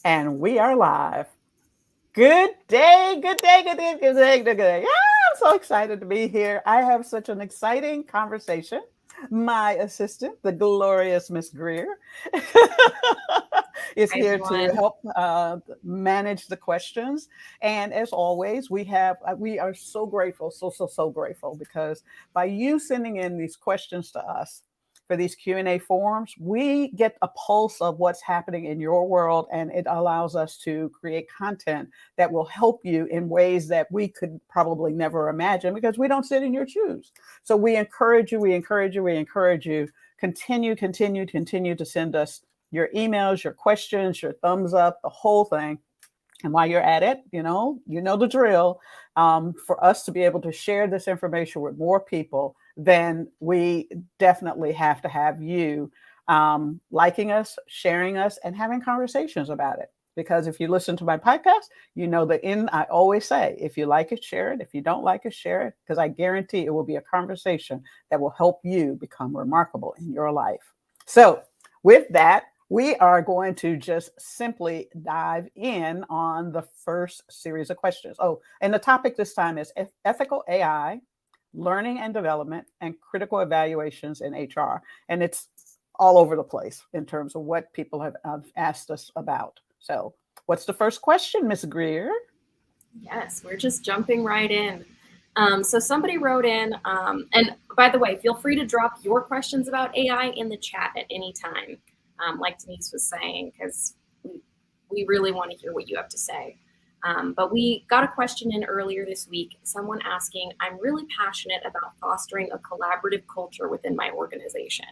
And we are live. Good day, good day, good day, good day, good day. Yeah, I'm so excited to be here. I have such an exciting conversation. My assistant, the glorious Miss Greer, is Hi, here to everyone. help manage the questions. And as always, we are so grateful, so grateful because by you sending in these questions to us, for these Q&A forums, we get a pulse of what's happening in your world, and it allows us to create content that will help you in ways that we could probably never imagine because we don't sit in your shoes. So we encourage you, we encourage you, continue to send us your emails, your questions, your thumbs up, the whole thing. And while you're at it, you know the drill. For us to be able to share this information with more people, then we definitely have to have you liking us, sharing us, and having conversations about it. Because if you listen to my podcast, you know that I always say, if you like it, share it. If you don't like it, share it. Because I guarantee it will be a conversation that will help you become remarkable in your life. So, with that, we are going to just simply dive in on the first series of questions. Oh, and the topic this time is ethical AI, learning and development, and critical evaluations in HR. And it's all over the place in terms of what people have asked us about. So, what's the first question, Miss Greer? Yes, we're just jumping right in. So somebody wrote in, and by the way, feel free to drop your questions about AI in the chat at any time, like Denise was saying, because we really want to hear what you have to say. But we got a question in earlier this week, someone asking, I'm really passionate about fostering a collaborative culture within my organization.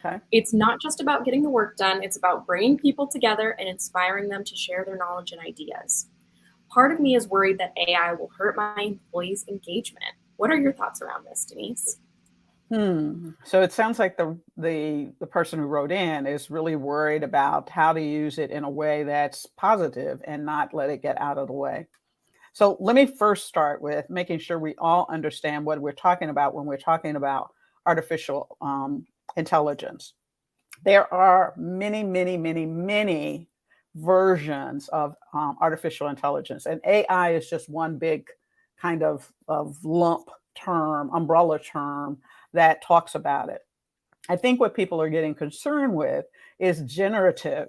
Okay. It's not just about getting the work done, it's about bringing people together and inspiring them to share their knowledge and ideas. Part of me is worried that AI will hurt my employees' engagement. What are your thoughts around this, Denise? So it sounds like the person who wrote in is really worried about how to use it in a way that's positive and not let it get out of the way. So let me first start with making sure we all understand what we're talking about when we're talking about artificial intelligence. There are many versions of artificial intelligence, and AI is just one big kind of lump term, umbrella term that talks about it. I think what people are getting concerned with is generative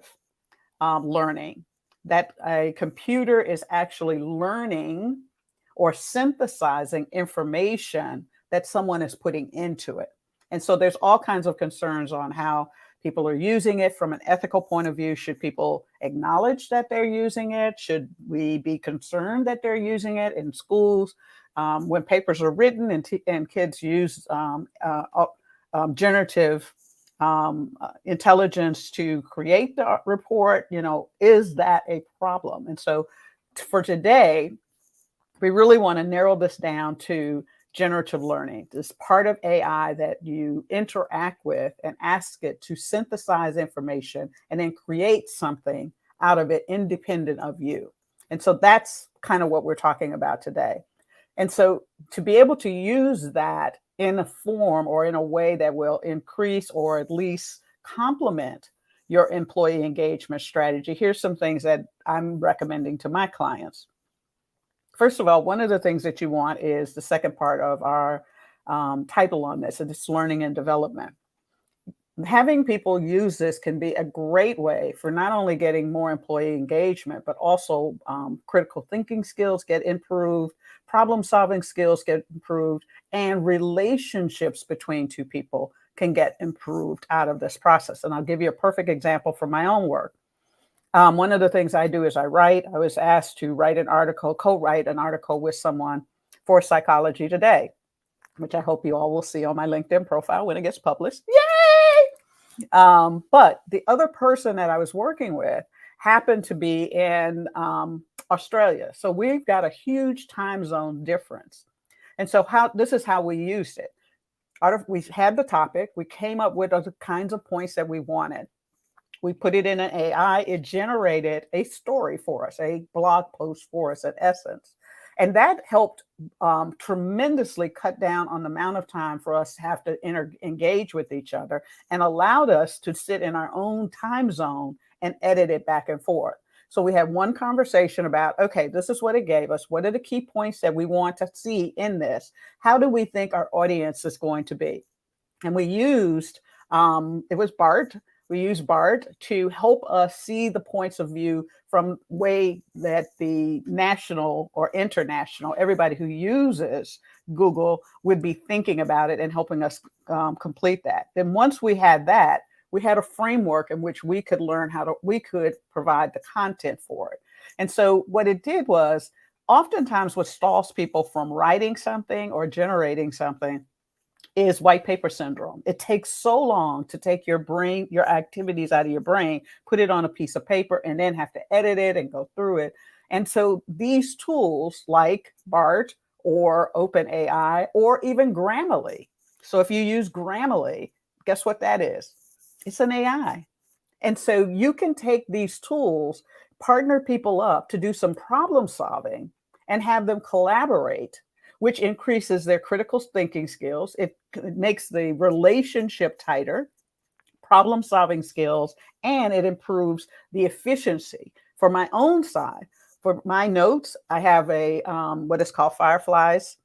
learning, that a computer is actually learning or synthesizing information that someone is putting into it. And so there's all kinds of concerns on how people are using it from an ethical point of view. Should people acknowledge that they're using it? Should we be concerned that they're using it in schools? When papers are written and kids use generative intelligence to create the report, is that a problem? And so for today, we really want to narrow this down to generative learning, this part of AI that you interact with and ask it to synthesize information and then create something out of it independent of you. And so that's kind of what we're talking about today. And so to be able to use that in a form or in a way that will increase or at least complement your employee engagement strategy, here's some things that I'm recommending to my clients. First of all, one of the things that you want is the second part of our title on this, and it's learning and development. Having people use this can be a great way for not only getting more employee engagement, but also critical thinking skills get improved, problem solving skills get improved, and relationships between two people can get improved out of this process. And I'll give you a perfect example from my own work. One of the things I do is I was asked to write an article, co-write an article with someone for Psychology Today, which I hope you all will see on my LinkedIn profile when it gets published. Yay! But the other person that I was working with happened to be in Australia. So we've got a huge time zone difference. And so this is how we used it. We had the topic, we came up with the kinds of points that we wanted. We put it in an AI, it generated a story for us, a blog post for us, in essence. And that helped tremendously cut down on the amount of time for us to have to engage with each other and allowed us to sit in our own time zone and edit it back and forth. So we had one conversation about, okay, this is what it gave us. What are the key points that we want to see in this? How do we think our audience is going to be? And we used, it was BART. We used BART to help us see the points of view from way that the national or international, everybody who uses Google would be thinking about it and helping us complete that. Then once we had that, we had a framework in which we could learn we could provide the content for it. And so what it did was, oftentimes what stalls people from writing something or generating something is white paper syndrome. It takes so long to take your brain, your activities out of your brain, put it on a piece of paper, and then have to edit it and go through it. And so these tools like BART or OpenAI or even Grammarly. So if you use Grammarly, guess what that is? It's an AI. And so you can take these tools, partner people up to do some problem solving and have them collaborate, which increases their critical thinking skills. It makes the relationship tighter, problem solving skills, and it improves the efficiency. For my own side, for my notes, I have a what is called Fireflies,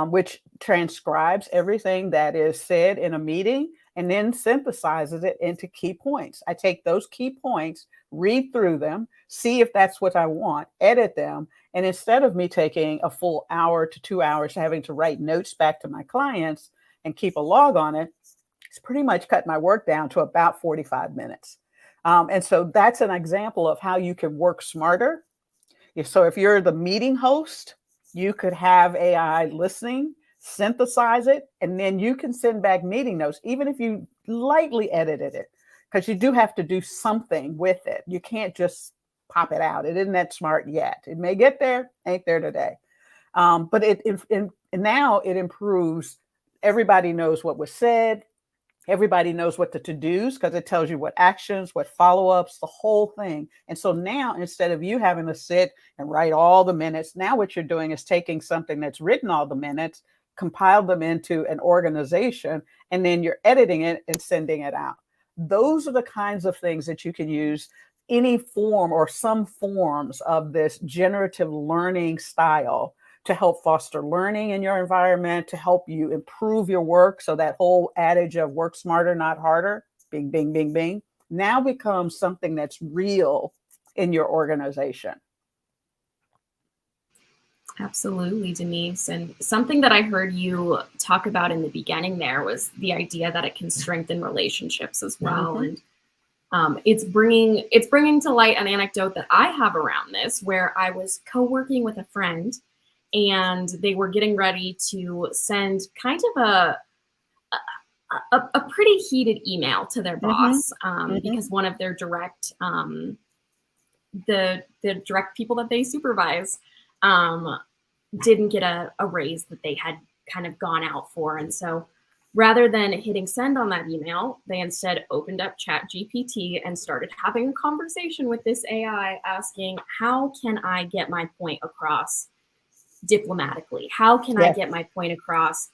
which transcribes everything that is said in a meeting and then synthesizes it into key points. I take those key points, read through them, see if that's what I want, edit them. And instead of me taking a full hour to 2 hours having to write notes back to my clients and keep a log on it, it's pretty much cut my work down to about 45 minutes. And so that's an example of how you can work smarter. So if you're the meeting host, you could have AI listening, synthesize it, and then you can send back meeting notes, even if you lightly edited it, because you do have to do something with it. You can't just pop it out. It isn't that smart yet. It may get there, ain't there today. But now it improves. Everybody knows what was said. Everybody knows what the to-dos, because it tells you what actions, what follow-ups, the whole thing. And so now, instead of you having to sit and write all the minutes, now what you're doing is taking something that's written all the minutes, compile them into an organization, and then you're editing it and sending it out. Those are the kinds of things that you can use any form or some forms of this generative learning style to help foster learning in your environment, to help you improve your work. So that whole adage of work smarter, not harder, bing, bing, bing, bing, now becomes something that's real in your organization. Absolutely, Denise. And something that I heard you talk about in the beginning there was the idea that it can strengthen relationships as well. Mm-hmm. And it's bringing to light an anecdote that I have around this, where I was co-working with a friend, and they were getting ready to send kind of a pretty heated email to their boss, because one of their direct the direct people that they supervise didn't get a raise that they had kind of gone out for. And so rather than hitting send on that email, they instead opened up ChatGPT and started having a conversation with this AI, asking, how can I get my point across diplomatically? How can I get my point across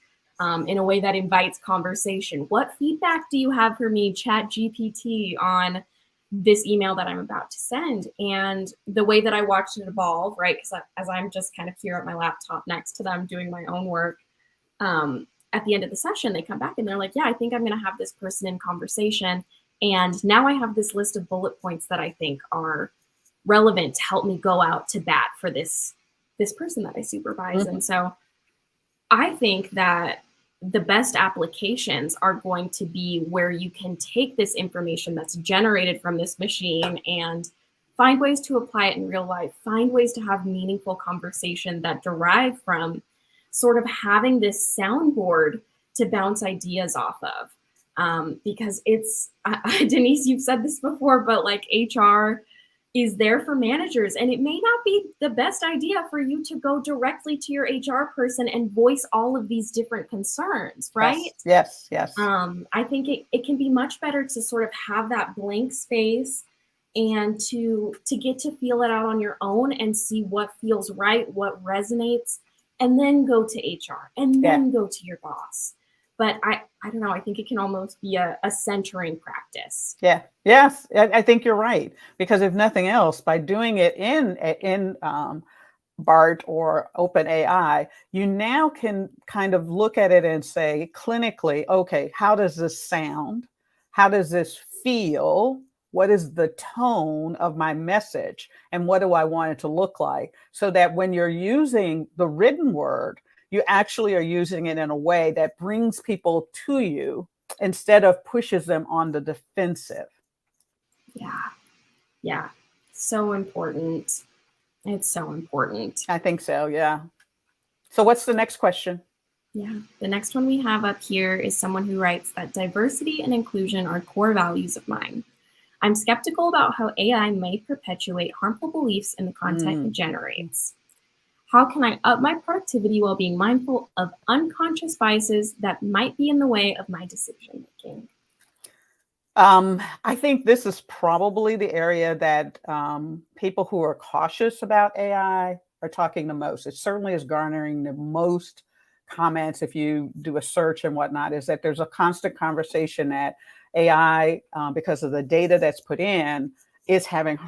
in a way that invites conversation? What feedback do you have for me, ChatGPT, on this email that I'm about to send? And the way that I watched it evolve, right, because as I'm just kind of here at my laptop next to them doing my own work, at the end of the session, they come back and they're like, yeah, I think I'm going to have this person in conversation. And now I have this list of bullet points that I think are relevant to help me go out to bat for this person that I supervise. And so I think that the best applications are going to be where you can take this information that's generated from this machine and find ways to apply it in real life, find ways to have meaningful conversation that derive from sort of having this soundboard to bounce ideas off of. Because Denise, you've said this before, but like HR is there for managers, and it may not be the best idea for you to go directly to your HR person and voice all of these different concerns, right? Yes. I think it can be much better to sort of have that blank space and to get to feel it out on your own and see what feels right, what resonates, and then go to HR and then go to your boss. But I don't know, I think it can almost be a centering practice. Yeah. Yes. I think you're right. Because if nothing else, by doing it in BART or OpenAI, you now can kind of look at it and say clinically, okay, how does this sound? How does this feel? What is the tone of my message? And what do I want it to look like? So that when you're using the written word, you actually are using it in a way that brings people to you instead of pushes them on the defensive. Yeah. Yeah. So important. It's so important. I think so. Yeah. So, what's the next question? Yeah. The next one we have up here is someone who writes that diversity and inclusion are core values of mine. I'm skeptical about how AI may perpetuate harmful beliefs in the content it Mm. generates. How can I up my productivity while being mindful of unconscious biases that might be in the way of my decision making? I think this is probably the area that people who are cautious about AI are talking the most. It certainly is garnering the most comments if you do a search and whatnot, is that there's a constant conversation that AI, because of the data that's put in, is having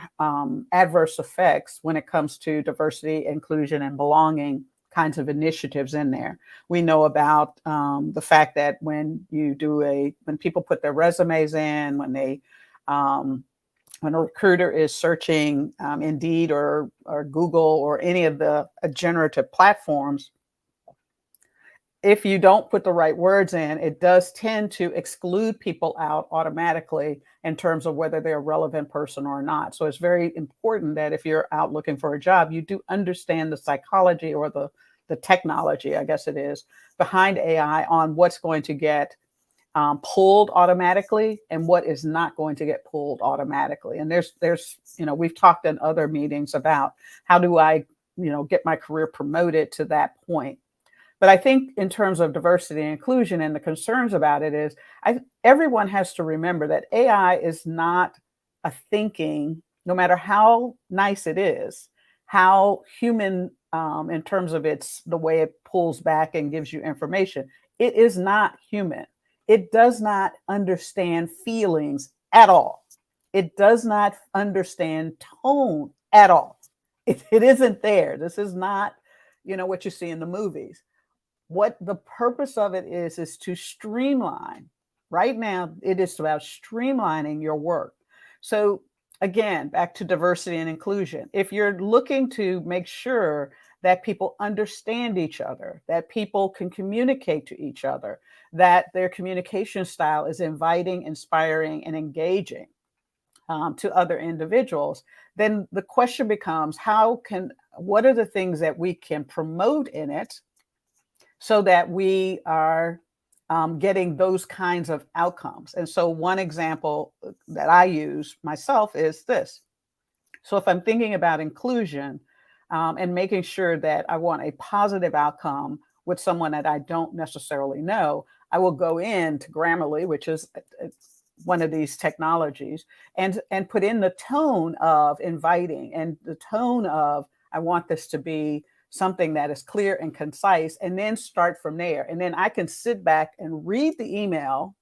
adverse effects when it comes to diversity, inclusion, and belonging kinds of initiatives in there. We know about the fact that when people put their resumes in, um, when a recruiter is searching Indeed or Google or any of the generative platforms, if you don't put the right words in, it does tend to exclude people out automatically in terms of whether they're a relevant person or not. So it's very important that if you're out looking for a job, you do understand the psychology or the technology, I guess it is, behind AI on what's going to get pulled automatically and what is not going to get pulled automatically. And we've talked in other meetings about how do I, get my career promoted to that point. But I think in terms of diversity and inclusion and the concerns about it is everyone has to remember that AI is not a thinking, no matter how nice it is, how human in terms of the way it pulls back and gives you information. It is not human. It does not understand feelings at all. It does not understand tone at all. It isn't there. This is not, what you see in the movies. What the purpose of it is to streamline. Right now, it is about streamlining your work. So again, back to diversity and inclusion. If you're looking to make sure that people understand each other, that people can communicate to each other, that their communication style is inviting, inspiring, and engaging to other individuals, then the question becomes, what are the things that we can promote in it so that we are getting those kinds of outcomes? And so one example that I use myself is this. So if I'm thinking about inclusion and making sure that I want a positive outcome with someone that I don't necessarily know, I will go into Grammarly, which is one of these technologies, and put in the tone of inviting and the tone of, I want this to be something that is clear and concise, and then start from there. And then I can sit back and read the email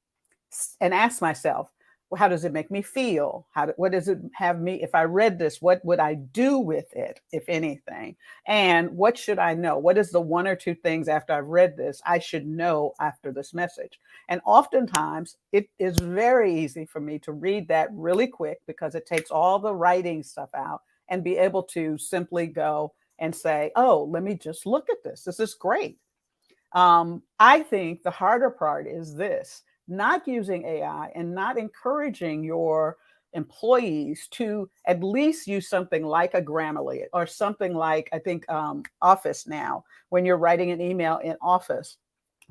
and ask myself, well, how does it make me feel? What does it have me? If I read this, what would I do with it, if anything? And what should I know? What is the one or two things after I've read this I should know after this message? And oftentimes it is very easy for me to read that really quick because it takes all the writing stuff out and be able to simply go and say, oh, let me just look at this. This is great. I think the harder part is this: not using AI and not encouraging your employees to at least use something like a Grammarly or something like, I think, Office now. When you're writing an email in Office,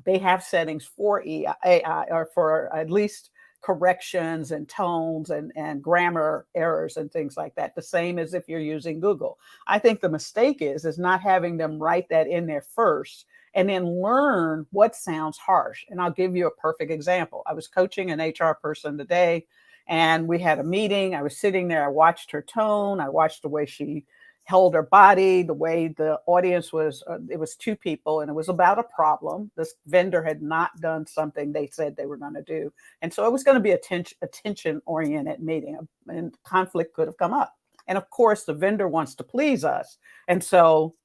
they have settings for AI or for at least corrections and tones and grammar errors and things like that. The same as if you're using Google. I think the mistake is not having them write that in there first and then learn what sounds harsh. And I'll give you a perfect example. I was coaching an HR person today, and we had a meeting. I was sitting there. I watched her tone. I watched the way she held her body, the way the audience was, it was two people and it was about a problem. This vendor had not done something they said they were going to do. And so it was going to be a attention oriented meeting, and conflict could have come up. And of course, the vendor wants to please us. And so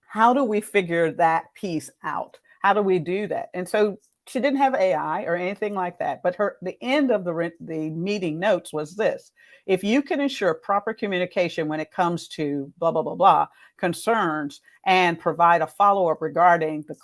how do we figure that piece out? How do we do that? And so she didn't have AI or anything like that, but the end of the meeting notes was this: if you can ensure proper communication when it comes to blah, blah, blah, blah concerns and provide a follow-up regarding the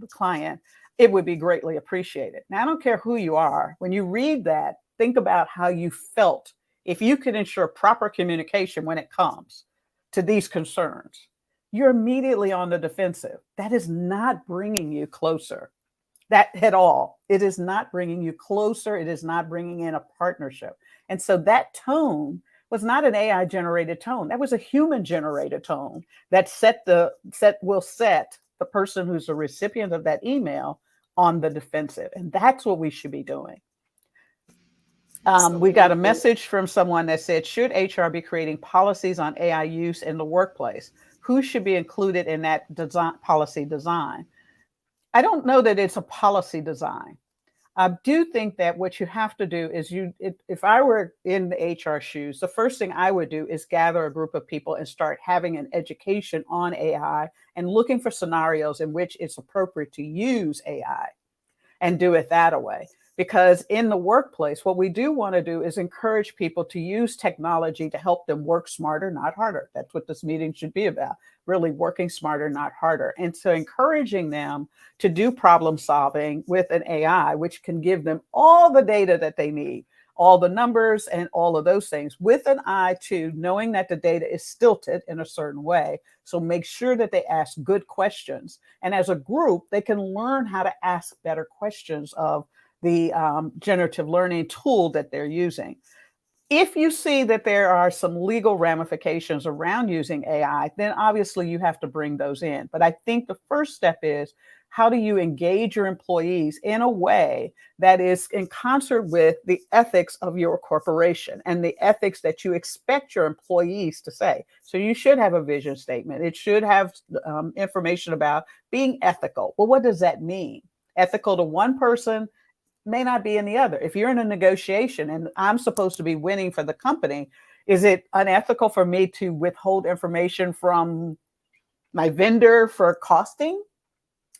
client, it would be greatly appreciated. Now, I don't care who you are. When you read that, think about how you felt. If you could ensure proper communication when it comes to these concerns, you're immediately on the defensive. That is not bringing you closer. That at all. It is not bringing you closer. It is not bringing in a partnership. And so that tone was not an AI generated tone. That was a human generated tone that will set the person who's the recipient of that email on the defensive. And that's what we should be doing. We got a message from someone that said, should HR be creating policies on AI use in the workplace? Who should be included in that policy design? I don't know that it's a policy design. I do think that what you have to do is if I were in the HR shoes, the first thing I would do is gather a group of people and start having an education on AI and looking for scenarios in which it's appropriate to use AI and do it that way. Because in the workplace, what we do want to do is encourage people to use technology to help them work smarter, not harder. That's what this meeting should be about, really working smarter, not harder. And so encouraging them to do problem solving with an AI, which can give them all the data that they need, all the numbers and all of those things, with an eye to knowing that the data is stilted in a certain way. So make sure that they ask good questions. And as a group, they can learn how to ask better questions of the generative learning tool that they're using. If you see that there are some legal ramifications around using AI, then obviously you have to bring those in. But I think the first step is, how do you engage your employees in a way that is in concert with the ethics of your corporation and the ethics that you expect your employees to say? So you should have a vision statement. It should have information about being ethical. Well, what does that mean? Ethical to one person may not be in the other. If you're in a negotiation and I'm supposed to be winning for the company, is it unethical for me to withhold information from my vendor for costing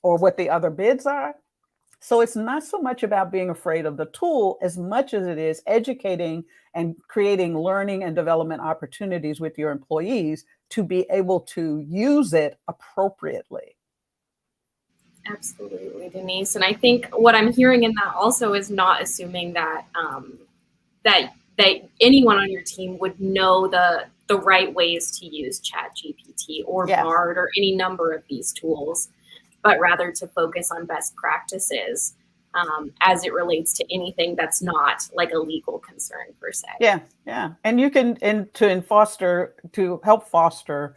or what the other bids are? So it's not so much about being afraid of the tool as much as it is educating and creating learning and development opportunities with your employees to be able to use it appropriately. Absolutely, Denise. And I think what I'm hearing in that also is not assuming that that anyone on your team would know the right ways to use ChatGPT or Bard or any number of these tools, but rather to focus on best practices as it relates to anything that's not like a legal concern per se. Yeah. And you can, to help foster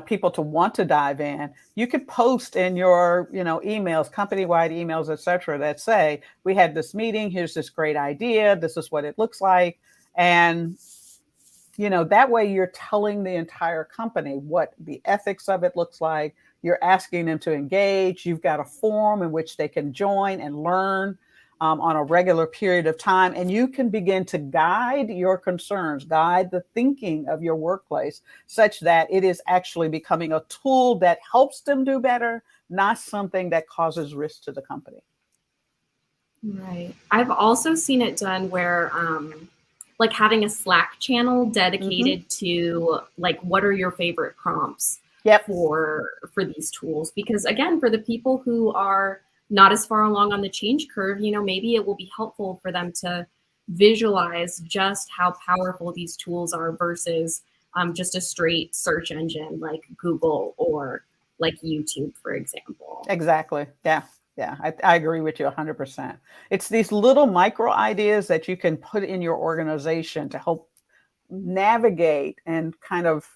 people to want to dive in, you could post in your, emails, company-wide emails, et cetera, that say, we had this meeting, here's this great idea, this is what it looks like. And, that way you're telling the entire company what the ethics of it looks like. You're asking them to engage. You've got a forum in which they can join and learn on a regular period of time. And you can begin to guide your concerns, guide the thinking of your workplace such that it is actually becoming a tool that helps them do better, not something that causes risk to the company. Right. I've also seen it done where like having a Slack channel dedicated to like, what are your favorite prompts for these tools? Because again, for the people who are not as far along on the change curve, maybe it will be helpful for them to visualize just how powerful these tools are versus just a straight search engine like Google or like YouTube, for example. Exactly. Yeah. I agree with you 100%. It's these little micro ideas that you can put in your organization to help navigate and kind of,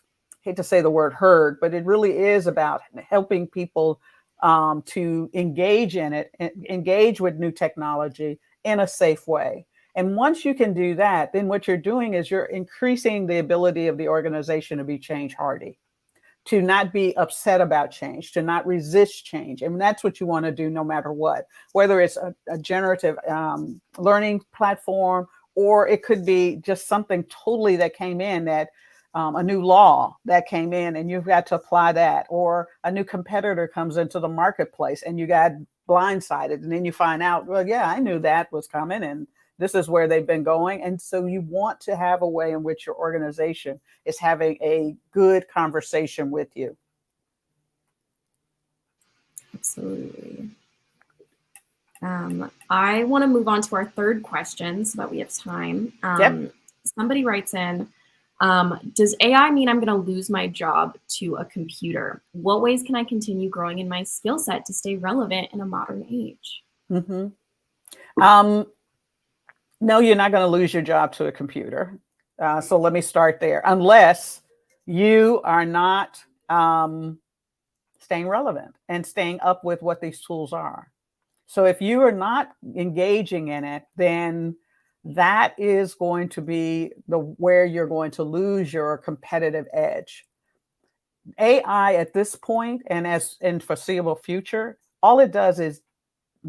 hate to say the word herd, but it really is about helping people to engage in it, engage with new technology in a safe way. And once you can do that, then what you're doing is you're increasing the ability of the organization to be change hardy, to not be upset about change, to not resist change. And that's what you want to do no matter what, whether it's a generative learning platform, or it could be just something totally that came in that a new law that came in and you've got to apply that, or a new competitor comes into the marketplace and you got blindsided. And then you find out, well, yeah, I knew that was coming and this is where they've been going. And so you want to have a way in which your organization is having a good conversation with you. Absolutely. I want to move on to our third question so that we have time. Yep. Somebody writes in, does AI mean I'm going to lose my job to a computer? What ways can I continue growing in my skill set to stay relevant in a modern age? Mm-hmm. No, you're not going to lose your job to a computer. So let me start there. Unless you are not staying relevant and staying up with what these tools are. So if you are not engaging in it, then that is going to be where you're going to lose your competitive edge. AI at this point and as in foreseeable future, all it does is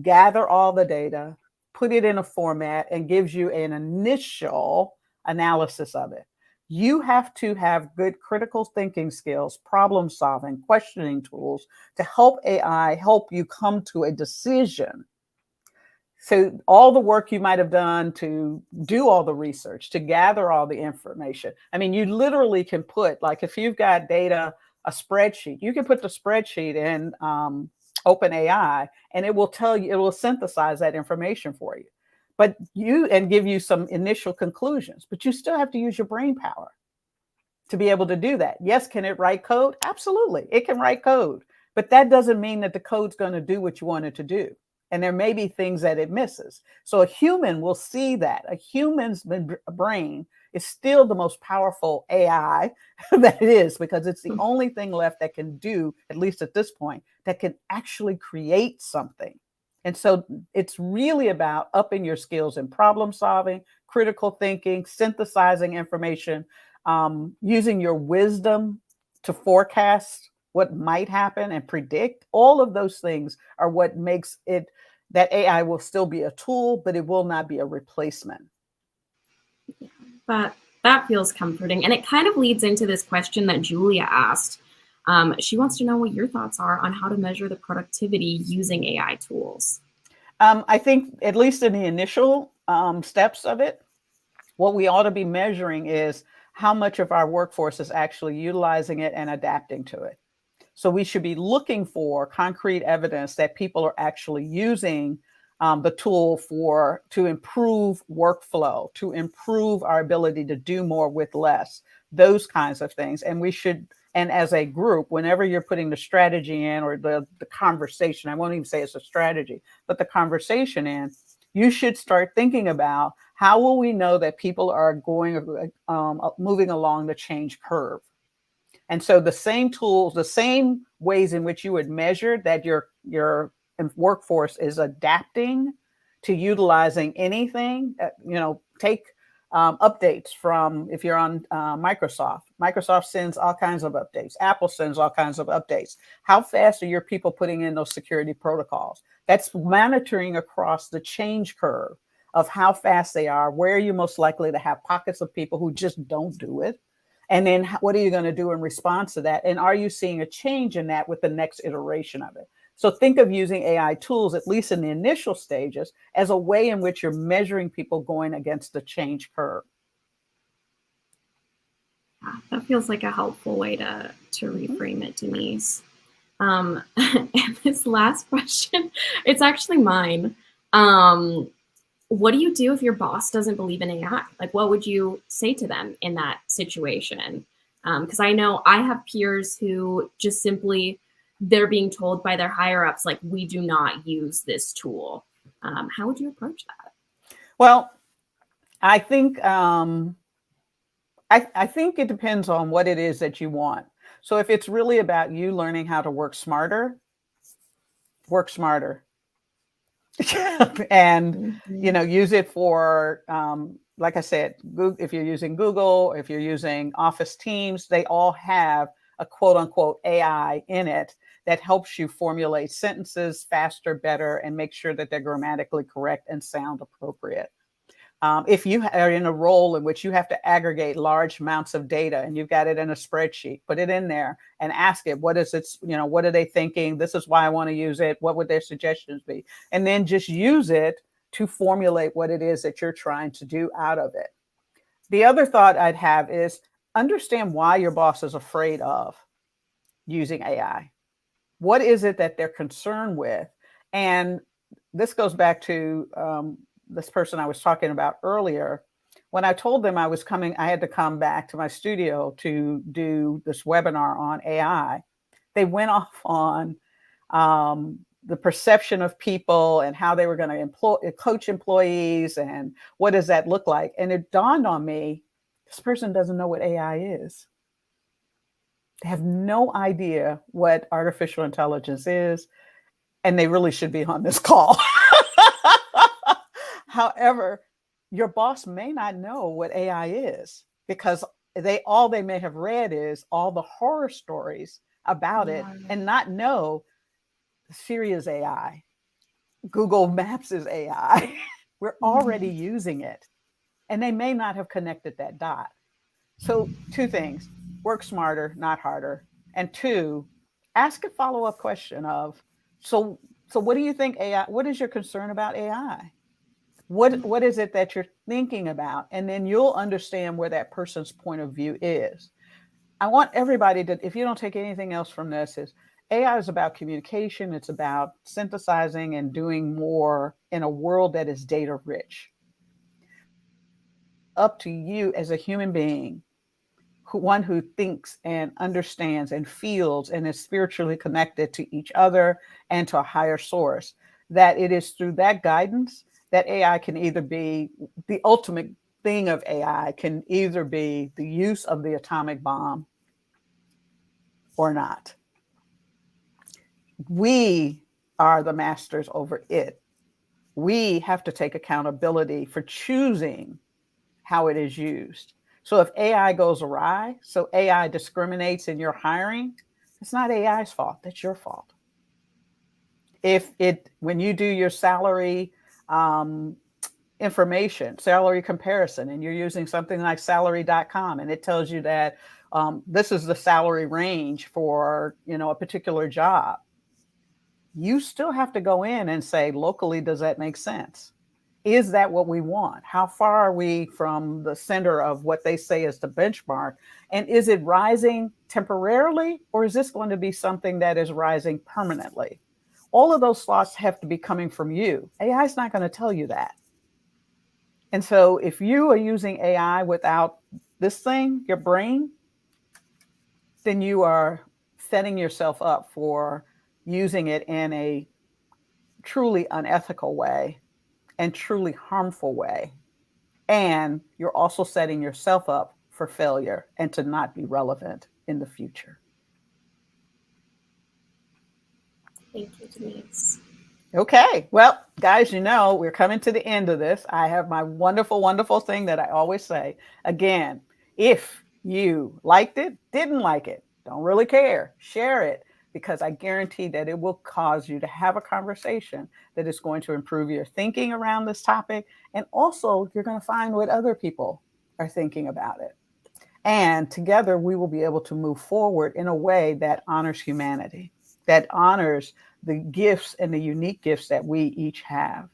gather all the data, put it in a format, and gives you an initial analysis of it. You have to have good critical thinking skills, problem solving, questioning tools to help AI help you come to a decision. So all the work you might have done to do all the research, to gather all the information. I mean, you literally can put, like if you've got data, a spreadsheet, you can put the spreadsheet in OpenAI and it will tell you, it will synthesize that information for you. But and give you some initial conclusions, but you still have to use your brain power to be able to do that. Yes, can it write code? Absolutely, it can write code, but that doesn't mean that the code's going to do what you want it to do. And there may be things that it misses. So a human will see that. A human's brain is still the most powerful AI that it is, because it's the only thing left that can do, at least at this point, that can actually create something. And so it's really about upping your skills in problem solving, critical thinking, synthesizing information, using your wisdom to forecast what might happen and predict. All of those things are what makes it that AI will still be a tool, but it will not be a replacement. But that feels comforting. And it kind of leads into this question that Julia asked. She wants to know what your thoughts are on how to measure the productivity using AI tools. I think, at least in the initial steps of it, what we ought to be measuring is how much of our workforce is actually utilizing it and adapting to it. So we should be looking for concrete evidence that people are actually using the tool to improve workflow, to improve our ability to do more with less, those kinds of things. And we should, and as a group, whenever you're putting the strategy in, or the conversation, I won't even say it's a strategy, but the conversation in, you should start thinking about how will we know that people are moving along the change curve. And so the same tools, the same ways in which you would measure that your workforce is adapting to utilizing anything, take updates from, if you're on Microsoft. Microsoft sends all kinds of updates. Apple sends all kinds of updates. How fast are your people putting in those security protocols? That's monitoring across the change curve of how fast they are, where you're most likely to have pockets of people who just don't do it. And then what are you going to do in response to that? And are you seeing a change in that with the next iteration of it? So think of using AI tools, at least in the initial stages, as a way in which you're measuring people going against the change curve. Yeah, that feels like a helpful way to reframe it, Denise. And this last question, it's actually mine. What do you do if your boss doesn't believe in AI? Like, what would you say to them in that situation? Because I know I have peers who just simply, they're being told by their higher ups, like, we do not use this tool. How would you approach that? Well, I think I think it depends on what it is that you want. So if it's really about you learning how to work smarter, work smarter. And, Mhm. use it for, like I said, Google, if you're using Google, if you're using Office Teams, they all have a quote unquote AI in it that helps you formulate sentences faster, better, and make sure that they're grammatically correct and sound appropriate. If you are in a role in which you have to aggregate large amounts of data and you've got it in a spreadsheet, put it in there and ask it, what is it, what are they thinking? This is why I want to use it. What would their suggestions be? And then just use it to formulate what it is that you're trying to do out of it. The other thought I'd have is understand why your boss is afraid of using AI. What is it that they're concerned with? And this goes back to this person I was talking about earlier. When I told them I was coming, I had to come back to my studio to do this webinar on AI. They went off on the perception of people and how they were going to coach employees and what does that look like. And it dawned on me, this person doesn't know what AI is. They have no idea what artificial intelligence is, and they really should be on this call. However, your boss may not know what AI is because all they may have read is all the horror stories about it and not know Siri is AI, Google Maps is AI. We're already using it, and they may not have connected that dot. So, two things: work smarter, not harder. And two, ask a follow-up question of, so what do you think AI, what is your concern about AI? What is it that you're thinking about? And then you'll understand where that person's point of view is. I want everybody to, if you don't take anything else from this, is AI is about communication. It's about synthesizing and doing more in a world that is data rich. Up to you as a human being, one who thinks and understands and feels and is spiritually connected to each other and to a higher source, that it is through that guidance that AI can either be the ultimate thing of AI, can either be the use of the atomic bomb or not. We are the masters over it. We have to take accountability for choosing how it is used. So if AI goes awry, so AI discriminates in your hiring, it's not AI's fault, that's your fault. When you do your salary information, salary comparison, and you're using something like salary.com, and it tells you that this is the salary range for, a particular job, you still have to go in and say, locally, does that make sense? Is that what we want? How far are we from the center of what they say is the benchmark? And is it rising temporarily, or is this going to be something that is rising permanently? All of those thoughts have to be coming from you. AI is not going to tell you that. And so if you are using AI without this thing, your brain, then you are setting yourself up for using it in a truly unethical way and truly harmful way. And you're also setting yourself up for failure and to not be relevant in the future. Thank you, Denise. Okay. Well, guys, we're coming to the end of this. I have my wonderful, wonderful thing that I always say. Again, if you liked it, didn't like it, don't really care, share it, because I guarantee that it will cause you to have a conversation that is going to improve your thinking around this topic. And also, you're going to find what other people are thinking about it. And together, we will be able to move forward in a way that honors humanity, that honors the gifts and the unique gifts that we each have.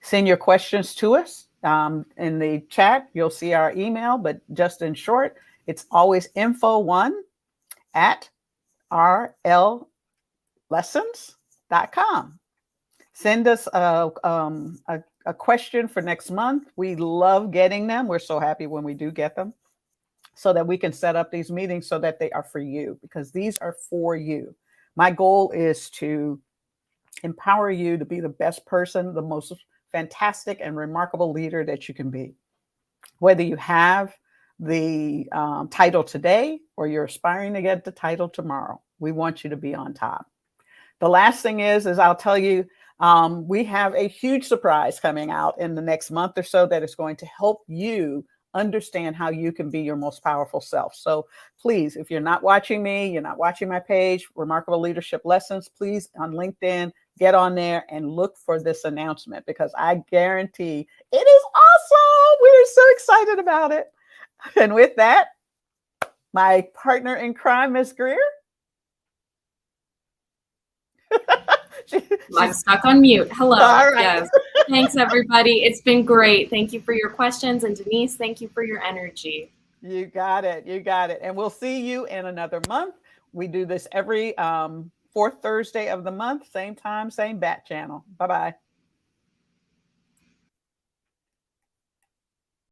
Send your questions to us. In the chat, you'll see our email, but just in short, it's always info1@rllessons.com. Send us a question for next month. We love getting them. We're so happy when we do get them, so that we can set up these meetings so that they are for you, because these are for you. My goal is to empower you to be the best person, the most fantastic and remarkable leader that you can be. Whether you have the title today or you're aspiring to get the title tomorrow, we want you to be on top. The last thing is I'll tell you, We have a huge surprise coming out in the next month or so that is going to help you understand how you can be your most powerful self. So please, if you're not watching me, you're not watching my page, Remarkable Leadership Lessons, please on LinkedIn, get on there and look for this announcement, because I guarantee it is awesome. We're so excited about it. And with that, my partner in crime, Ms. Greer. I'm stuck on mute. Hello. All right. Yes. Thanks, everybody. It's been great. Thank you for your questions. And Denise, thank you for your energy. You got it. You got it. And we'll see you in another month. We do this every fourth Thursday of the month, same time, same bat channel. Bye-bye.